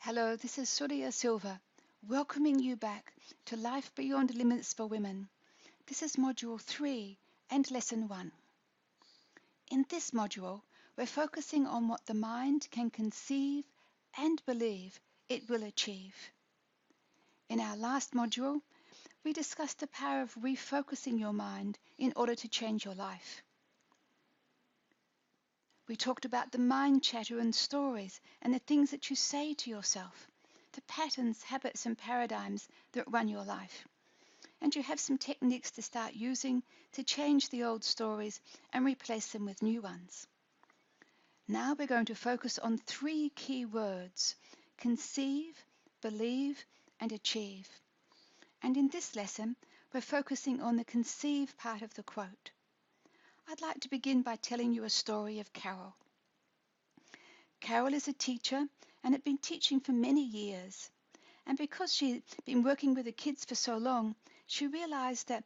Hello, this is Surya Silva, welcoming you back to Life Beyond Limits for Women. This is Module 3 and Lesson 1. In this module, we're focusing on what the mind can conceive and believe it will achieve. In our last module, we discussed the power of refocusing your mind in order to change your life. We talked about the mind chatter and stories and the things that you say to yourself, the patterns, habits, and paradigms that run your life. And you have some techniques to start using to change the old stories and replace them with new ones. Now we're going to focus on 3 key words: conceive, believe, and achieve. And in this lesson, we're focusing on the conceive part of the quote. I'd like to begin by telling you a story of Carol. Carol is a teacher and had been teaching for many years. And because she'd been working with the kids for so long, she realized that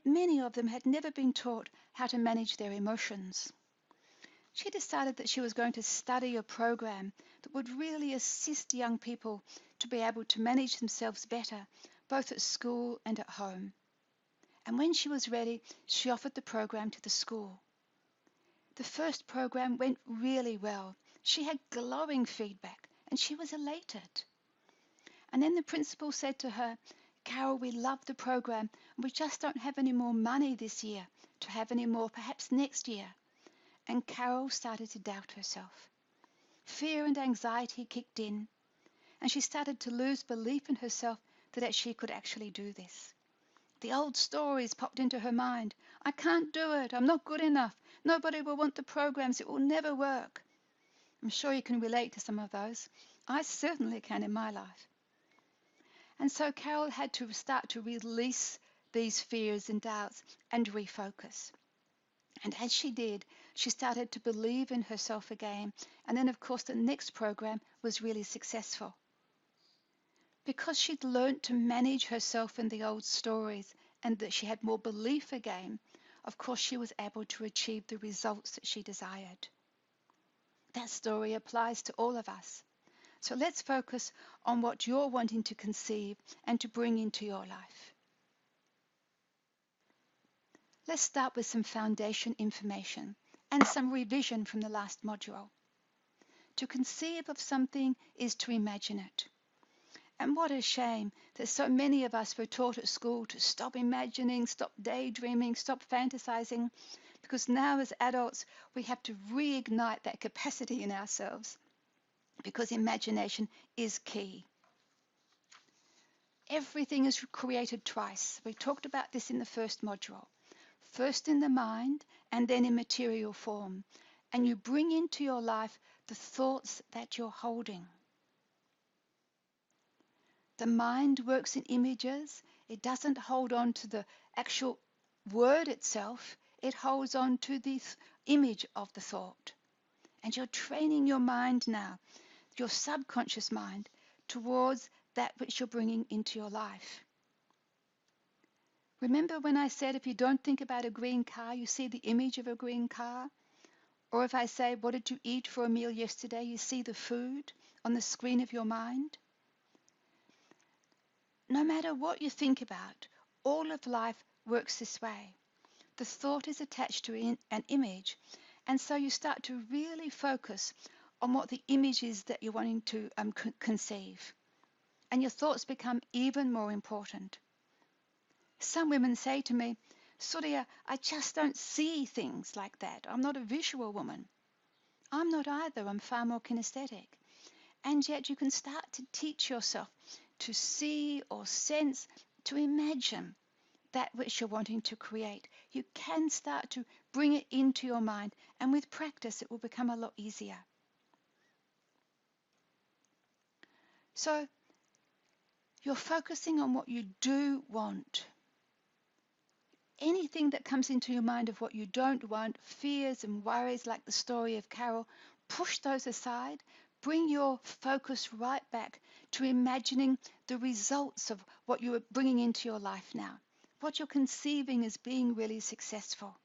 many of them had never been taught how to manage their emotions. She decided that she was going to study a program that would really assist young people to be able to manage themselves better, both at school and at home. And when she was ready, she offered the program to the school. The first program went really well. She had glowing feedback and she was elated. And then the principal said to her, "Carol, we love the program and we just don't have any more money this year to have any more, perhaps next year." And Carol started to doubt herself. Fear and anxiety kicked in and she started to lose belief in herself that she could actually do this. The old stories popped into her mind. "I can't do it. I'm not good enough. Nobody will want the programs. It will never work." I'm sure you can relate to some of those. I certainly can in my life. And so Carol had to start to release these fears and doubts and refocus. And as she did, she started to believe in herself again. And then, of course, the next program was really successful. Because she'd learnt to manage herself in the old stories and that she had more belief again, of course she was able to achieve the results that she desired. That story applies to all of us. So let's focus on what you're wanting to conceive and to bring into your life. Let's start with some foundation information and some revision from the last module. To conceive of something is to imagine it. And what a shame that so many of us were taught at school to stop imagining, stop daydreaming, stop fantasizing, because now as adults we have to reignite that capacity in ourselves, because imagination is key. Everything is created twice. We talked about this in the first module. First in the mind and then in material form. And you bring into your life the thoughts that you're holding. The mind works in images. It doesn't hold on to the actual word itself. It holds on to the image of the thought. And you're training your mind now, your subconscious mind, towards that which you're bringing into your life. Remember when I said if you don't think about a green car, you see the image of a green car? Or if I say, what did you eat for a meal yesterday? You see the food on the screen of your mind? No matter what you think about, all of life works this way. The thought is attached to an image, and so you start to really focus on what the image is that you're wanting to conceive. And your thoughts become even more important. Some women say to me, "Surya, I just don't see things like that. I'm not a visual woman." I'm not either. I'm far more kinesthetic. And yet you can start to teach yourself to see or sense, to imagine that which you're wanting to create. You can start to bring it into your mind, and with practice it will become a lot easier. So you're focusing on what you do want. Anything that comes into your mind of what you don't want, fears and worries like the story of Carol, push those aside. Bring your focus right back to imagining the results of what you are bringing into your life now, what you're conceiving as being really successful.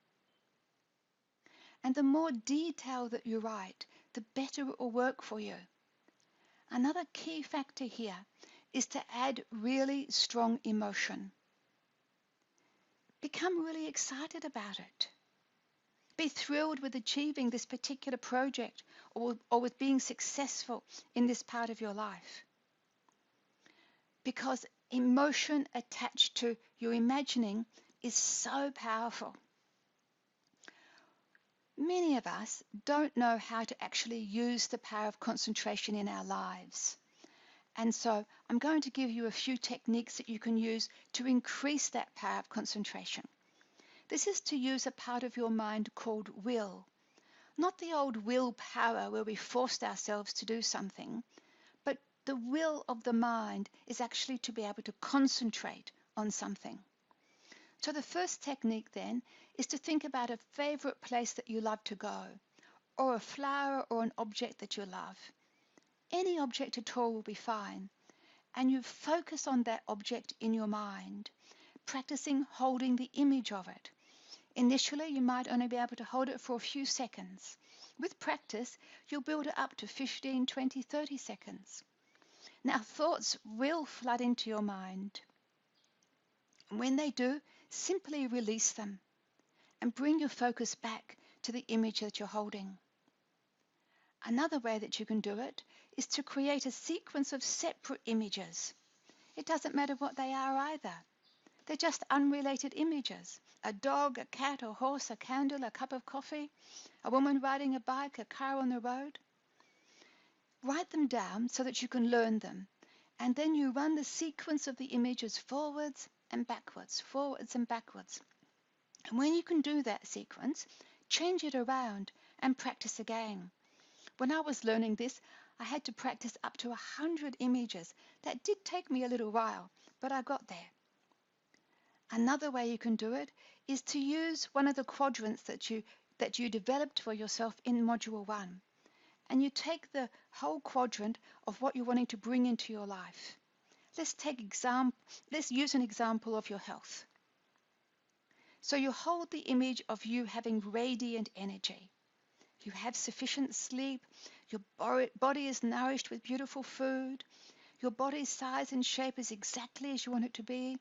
And the more detail that you write, the better it will work for you. Another key factor here is to add really strong emotion. Become really excited about it. Be thrilled with achieving this particular project or with being successful in this part of your life. Because emotion attached to your imagining is so powerful. Many of us don't know how to actually use the power of concentration in our lives. And so I'm going to give you a few techniques that you can use to increase that power of concentration. This is to use a part of your mind called will. Not the old willpower where we forced ourselves to do something, but the will of the mind is actually to be able to concentrate on something. So the first technique then is to think about a favorite place that you love to go, or a flower or an object that you love. Any object at all will be fine. And you focus on that object in your mind, practicing holding the image of it. Initially, you might only be able to hold it for a few seconds. With practice, you'll build it up to 15, 20, 30 seconds. Now, thoughts will flood into your mind. And when they do, simply release them and bring your focus back to the image that you're holding. Another way that you can do it is to create a sequence of separate images. It doesn't matter what they are either. They're just unrelated images. A dog, a cat, a horse, a candle, a cup of coffee, a woman riding a bike, a car on the road. Write them down so that you can learn them. And then you run the sequence of the images forwards and backwards, forwards and backwards. And when you can do that sequence, change it around and practice again. When I was learning this, I had to practice up to 100 images. That did take me a little while, but I got there. Another way you can do it is to use one of the quadrants that you developed for yourself in Module 1. And you take the whole quadrant of what you're wanting to bring into your life. Let's use an example of your health. So you hold the image of you having radiant energy. You have sufficient sleep, your body is nourished with beautiful food, your body's size and shape is exactly as you want it to be,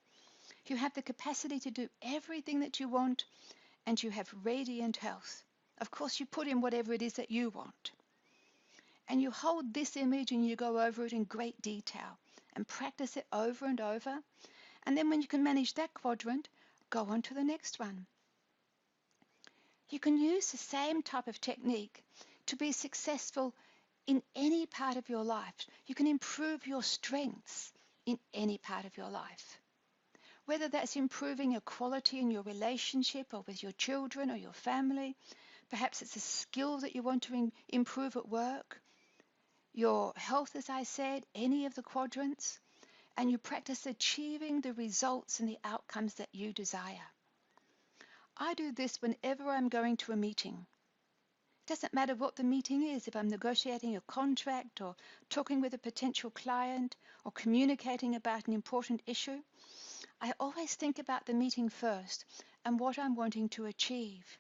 you have the capacity to do everything that you want, and you have radiant health. Of course, you put in whatever it is that you want. And you hold this image and you go over it in great detail and practice it over and over. And then when you can manage that quadrant, go on to the next one. You can use the same type of technique to be successful in any part of your life. You can improve your strengths in any part of your life. Whether that's improving a quality in your relationship or with your children or your family, perhaps it's a skill that you want to improve at work, your health, as I said, any of the quadrants, and you practice achieving the results and the outcomes that you desire. I do this whenever I'm going to a meeting. It doesn't matter what the meeting is, if I'm negotiating a contract or talking with a potential client or communicating about an important issue. I always think about the meeting first and what I'm wanting to achieve.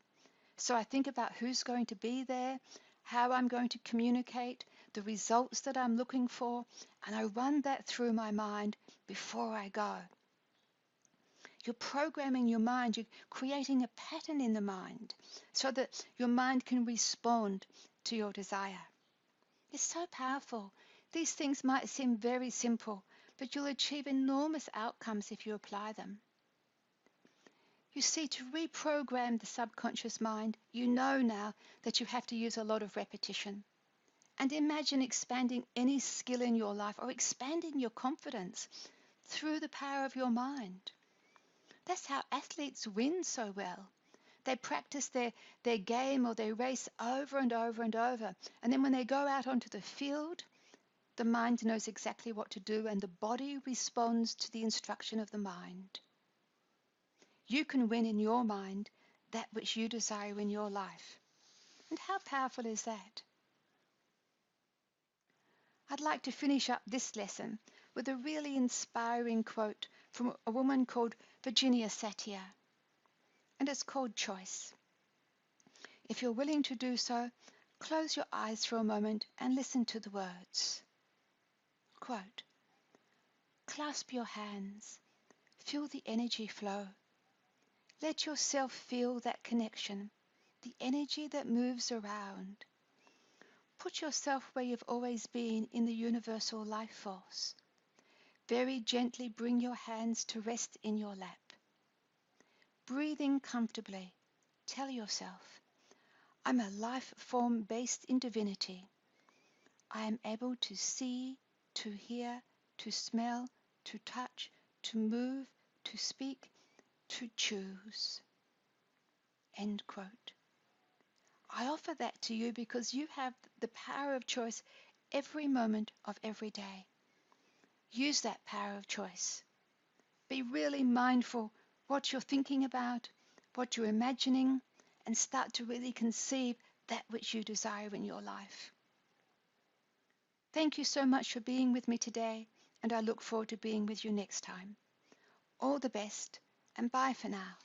So I think about who's going to be there, how I'm going to communicate, the results that I'm looking for, and I run that through my mind before I go. You're programming your mind, you're creating a pattern in the mind so that your mind can respond to your desire. It's so powerful. These things might seem very simple, but you'll achieve enormous outcomes if you apply them. You see, to reprogram the subconscious mind, you know now that you have to use a lot of repetition. And imagine expanding any skill in your life or expanding your confidence through the power of your mind. That's how athletes win so well. They practice their game or their race over and over and over. And then when they go out onto the field, the mind knows exactly what to do and the body responds to the instruction of the mind. You can win in your mind that which you desire in your life. And how powerful is that? I'd like to finish up this lesson with a really inspiring quote from a woman called Virginia Satir. And it's called Choice. If you're willing to do so, close your eyes for a moment and listen to the words. Quote, clasp your hands, feel the energy flow. Let yourself feel that connection, the energy that moves around. Put yourself where you've always been in the universal life force. Very gently bring your hands to rest in your lap. Breathing comfortably, tell yourself, I'm a life form based in divinity. I am able to see, to hear, to smell, to touch, to move, to speak, to choose. End quote. I offer that to you because you have the power of choice every moment of every day. Use that power of choice. Be really mindful what you're thinking about, what you're imagining, and start to really conceive that which you desire in your life. Thank you so much for being with me today, and I look forward to being with you next time. All the best, and bye for now.